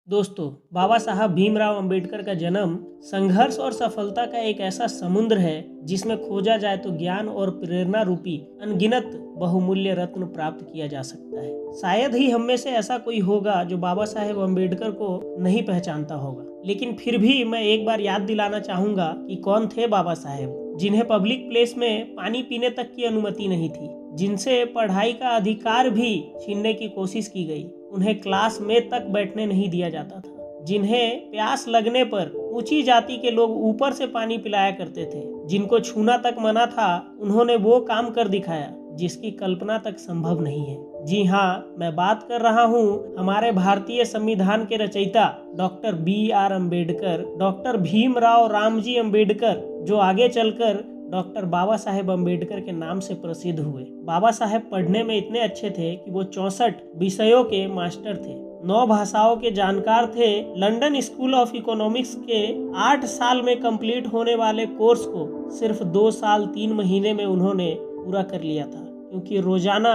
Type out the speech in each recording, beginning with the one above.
दोस्तों, बाबा साहब भीमराव अंबेडकर का जन्म संघर्ष और सफलता का एक ऐसा समुद्र है जिसमें खोजा जाए तो ज्ञान और प्रेरणा रूपी अनगिनत बहुमूल्य रत्न प्राप्त किया जा सकता है। शायद ही हम में से ऐसा कोई होगा जो बाबा साहेब अंबेडकर को नहीं पहचानता होगा, लेकिन फिर भी मैं एक बार याद दिलाना चाहूंगा कि कौन थे बाबा साहेब, जिन्हें पब्लिक प्लेस में पानी पीने तक की अनुमति नहीं थी, जिनसे पढ़ाई का अधिकार भी छीनने की कोशिश की गई, उन्हें क्लास में तक बैठने नहीं दिया जाता था, जिन्हें प्यास लगने पर ऊंची जाति के लोग ऊपर से पानी पिलाया करते थे, जिनको छूना तक मना था, उन्होंने वो काम कर दिखाया जिसकी कल्पना तक संभव नहीं है। जी हाँ, मैं बात कर रहा हूँ हमारे भारतीय संविधान के रचयिता doctor B.R. Ambedkar, doctor Bhimrao Ramji Ambedkar, जो आगे चलकर डॉक्टर बाबा साहेब अम्बेडकर के नाम से प्रसिद्ध हुए। बाबा साहेब पढ़ने में इतने अच्छे थे कि वो 64 विषयों के मास्टर थे, 9 भाषाओं के जानकार थे। लंदन स्कूल ऑफ इकोनॉमिक्स के 8 साल में कंप्लीट होने वाले कोर्स को सिर्फ 2 साल 3 महीने में उन्होंने पूरा कर लिया था, क्योंकि रोजाना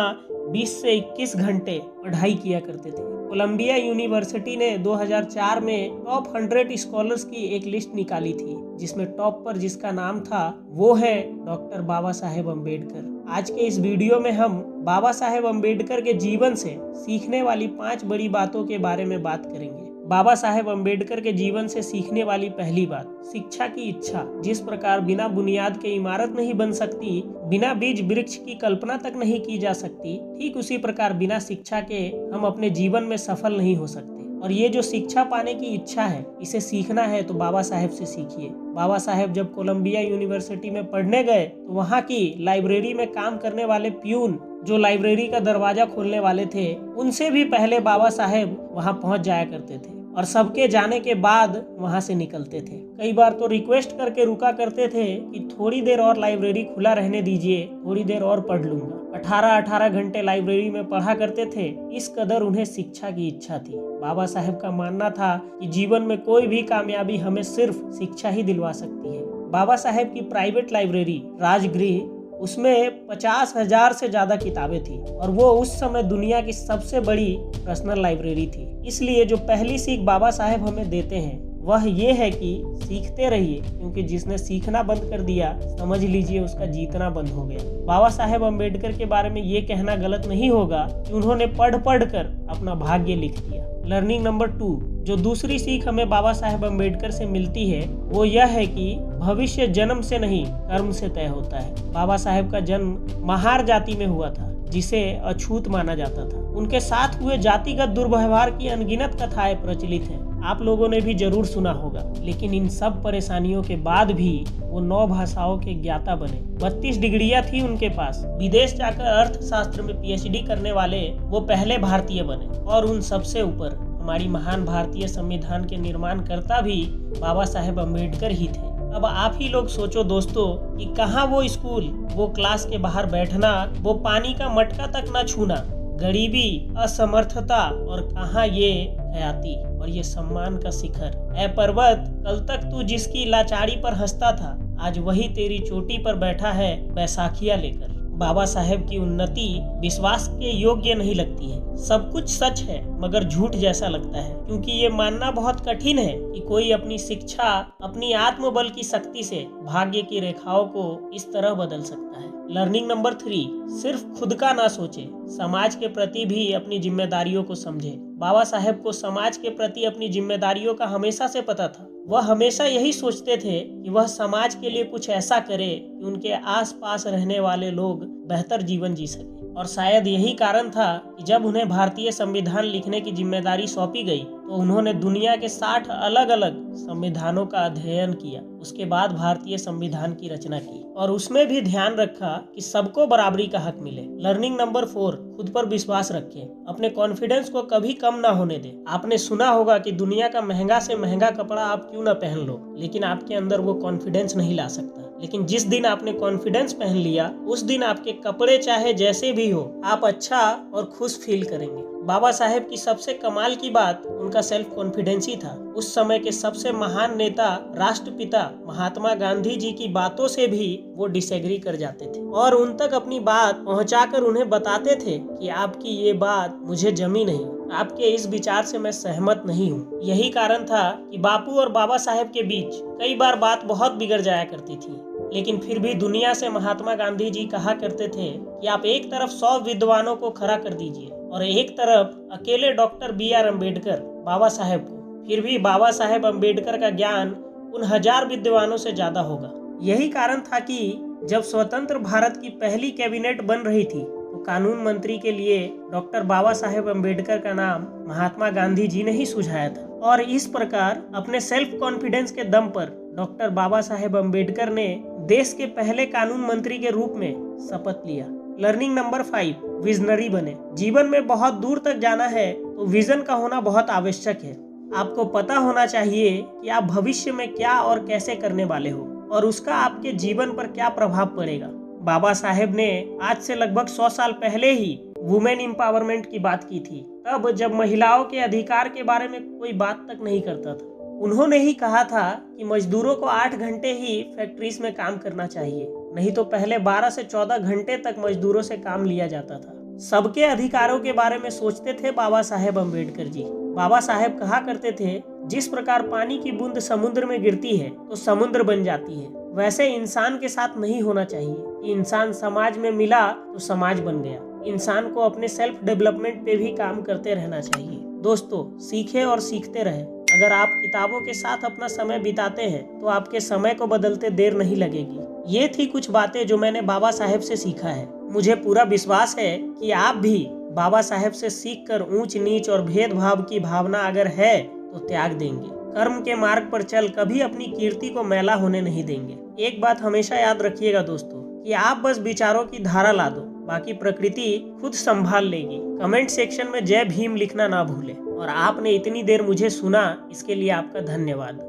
20 से 21 घंटे पढ़ाई किया करते थे। कोलंबिया यूनिवर्सिटी ने 2004 में टॉप 100 स्कॉलर्स की एक लिस्ट निकाली थी, जिसमें टॉप पर जिसका नाम था वो है डॉक्टर बाबा साहेब अम्बेडकर। आज के इस वीडियो में हम बाबा साहेब अम्बेडकर के जीवन से सीखने वाली 5 बड़ी बातों के बारे में बात करेंगे। बाबा साहेब अम्बेडकर के जीवन से सीखने वाली पहली बात, शिक्षा की इच्छा। जिस प्रकार बिना बुनियाद के इमारत नहीं बन सकती, बिना बीज वृक्ष की कल्पना तक नहीं की जा सकती, ठीक उसी प्रकार बिना शिक्षा के हम अपने जीवन में सफल नहीं हो सकते। और ये जो शिक्षा पाने की इच्छा है, इसे सीखना है तो बाबा साहेब से सीखिए। बाबा साहेब जब कोलंबिया यूनिवर्सिटी में पढ़ने गए तो वहाँ की लाइब्रेरी में काम करने वाले प्यून, जो लाइब्रेरी का दरवाजा खोलने वाले थे, उनसे भी पहले बाबा साहेब वहाँ पहुँच जाया करते थे और सबके जाने के बाद वहाँ से निकलते थे। कई बार तो रिक्वेस्ट करके रुका करते थे कि थोड़ी देर और लाइब्रेरी खुला रहने दीजिए, थोड़ी देर और पढ़ लूंगा। 18 घंटे लाइब्रेरी में पढ़ा करते थे, इस कदर उन्हें शिक्षा की इच्छा थी। बाबा साहेब का मानना था कि जीवन में कोई भी कामयाबी हमें सिर्फ शिक्षा ही दिलवा सकती है। बाबा साहेब की प्राइवेट लाइब्रेरी राजगृह, उसमें 50,000 से ज्यादा किताबें थी और वो उस समय दुनिया की सबसे बड़ी पर्सनल लाइब्रेरी थी। इसलिए जो पहली सीख बाबा साहेब हमें देते हैं वह ये है कि सीखते रहिए, क्योंकि जिसने सीखना बंद कर दिया, समझ लीजिए उसका जीतना बंद हो गया। बाबा साहेब अम्बेडकर के बारे में ये कहना गलत नहीं होगा कि उन्होंने पढ़ कर अपना भाग्य लिख दिया। लर्निंग नंबर 2, जो दूसरी सीख हमें बाबा साहेब अम्बेडकर से मिलती है, वो यह है कि भविष्य जन्म से नहीं कर्म से तय होता है। बाबा साहेब का जन्म महार जाति में हुआ था, जिसे अछूत माना जाता था। उनके साथ हुए जातिगत दुर्व्यवहार की अनगिनत कथाएं प्रचलित हैं, आप लोगों ने भी जरूर सुना होगा। लेकिन इन सब परेशानियों के बाद भी वो 9 भाषाओं के ज्ञाता बने। 32 डिग्रियां थी उनके पास। विदेश जाकर अर्थशास्त्र में PhD करने वाले वो पहले भारतीय बने। और उन सबसे ऊपर हमारी महान भारतीय संविधान के निर्माणकर्ता भी बाबा साहेब अम्बेडकर ही थे। अब आप ही लोग सोचो दोस्तों कि कहाँ वो स्कूल, वो क्लास के बाहर बैठना, वो पानी का मटका तक न छूना, गरीबी, असमर्थता, और कहाँ ये हयाती और ये सम्मान का शिखर। ऐ पर्वत, कल तक तू जिसकी लाचारी पर हंसता था, आज वही तेरी चोटी पर बैठा है बैसाखियां लेकर। बाबा साहेब की उन्नति विश्वास के योग्य नहीं लगती है। सब कुछ सच है मगर झूठ जैसा लगता है, क्योंकि ये मानना बहुत कठिन है कि कोई अपनी शिक्षा, अपनी आत्मबल की शक्ति से भाग्य की रेखाओं को इस तरह बदल सकता है। लर्निंग नंबर 3, सिर्फ खुद का ना सोचे, समाज के प्रति भी अपनी जिम्मेदारियों को समझे। बाबा साहेब को समाज के प्रति अपनी जिम्मेदारियों का हमेशा से पता था। वह हमेशा यही सोचते थे कि वह समाज के लिए कुछ ऐसा करे कि उनके आसपास रहने वाले लोग बेहतर जीवन जी सके। और शायद यही कारण था कि जब उन्हें भारतीय संविधान लिखने की जिम्मेदारी सौंपी गई तो उन्होंने दुनिया के 60 अलग अलग संविधानों का अध्ययन किया। उसके बाद भारतीय संविधान की रचना की और उसमें भी ध्यान रखा कि सबको बराबरी का हक मिले। लर्निंग नंबर 4, खुद पर विश्वास रखें, अपने कॉन्फिडेंस को कभी कम ना होने दें। आपने सुना होगा कि दुनिया का महंगा से महंगा कपड़ा आप क्यों ना पहन लो, लेकिन आपके अंदर वो कॉन्फिडेंस नहीं ला सकता। लेकिन जिस दिन आपने कॉन्फिडेंस पहन लिया, उस दिन आपके कपड़े चाहे जैसे भी हो, आप अच्छा और खुश फील करेंगे। बाबा साहेब की सबसे कमाल की बात उनका सेल्फ कॉन्फिडेंस ही था। उस समय के सबसे महान नेता राष्ट्रपिता महात्मा गांधी जी की बातों से भी वो डिसएग्री कर जाते थे और उन तक अपनी बात पहुंचाकर उन्हें बताते थे कि आपकी ये बात मुझे जमी नहीं, आपके इस विचार से मैं सहमत नहीं हूँ। यही कारण था कि बापू और बाबा साहेब के बीच कई बार बात बहुत बिगड़ जाया करती थी, लेकिन फिर भी दुनिया से महात्मा गांधी जी कहा करते थे कि आप एक तरफ 100 विद्वानों को खड़ा कर दीजिए और एक तरफ अकेले डॉक्टर B.R. अम्बेडकर बाबा साहेब को, फिर भी बाबा साहेब अम्बेडकर का ज्ञान उन 1000 विद्वानों से ज्यादा होगा। यही कारण था कि जब स्वतंत्र भारत की पहली कैबिनेट बन रही थी तो कानून मंत्री के लिए डॉक्टर बाबा साहेब अम्बेडकर का नाम महात्मा गांधी जी ने ही सुझाया था और इस प्रकार अपने सेल्फ कॉन्फिडेंस के दम पर डॉक्टर बाबा साहेब अम्बेडकर ने देश के पहले कानून मंत्री के रूप में शपथ लिया। लर्निंग नंबर 5, विजनरी बने। जीवन में बहुत दूर तक जाना है तो विजन का होना बहुत आवश्यक है। आपको पता होना चाहिए कि आप भविष्य में क्या और कैसे करने वाले हो और उसका आपके जीवन पर क्या प्रभाव पड़ेगा। बाबा साहेब ने आज से लगभग 100 साल पहले ही वुमेन एम्पावरमेंट की बात की थी, तब जब महिलाओं के अधिकार के बारे में कोई बात तक नहीं करता था। उन्होंने ही कहा था कि मजदूरों को 8 घंटे ही फैक्ट्रीज में काम करना चाहिए, नहीं तो पहले 12 से 14 घंटे तक मजदूरों से काम लिया जाता था। सबके अधिकारों के बारे में सोचते थे बाबा साहेब अम्बेडकर जी। बाबा साहेब कहा करते थे, जिस प्रकार पानी की बूंद समुद्र में गिरती है तो समुद्र बन जाती है, वैसे इंसान के साथ नहीं होना चाहिए कि इंसान समाज में मिला तो समाज बन गया। इंसान को अपने सेल्फ डेवलपमेंट पे भी काम करते रहना चाहिए। दोस्तों, सीखे और सीखते रहे। अगर आप किताबों के साथ अपना समय बिताते हैं तो आपके समय को बदलते देर नहीं लगेगी। ये थी कुछ बातें जो मैंने बाबा साहेब से सीखा है। मुझे पूरा विश्वास है कि आप भी बाबा साहेब से सीखकर ऊंच नीच और भेदभाव की भावना अगर है तो त्याग देंगे। कर्म के मार्ग पर चल कभी अपनी कीर्ति को मैला होने नहीं देंगे। एक बात हमेशा याद रखिएगा दोस्तों, कि आप बस विचारों की धारा ला दो, बाकी प्रकृति खुद संभाल लेगी। कमेंट सेक्शन में जय भीम लिखना ना भूलें। और आपने इतनी देर मुझे सुना, इसके लिए आपका धन्यवाद।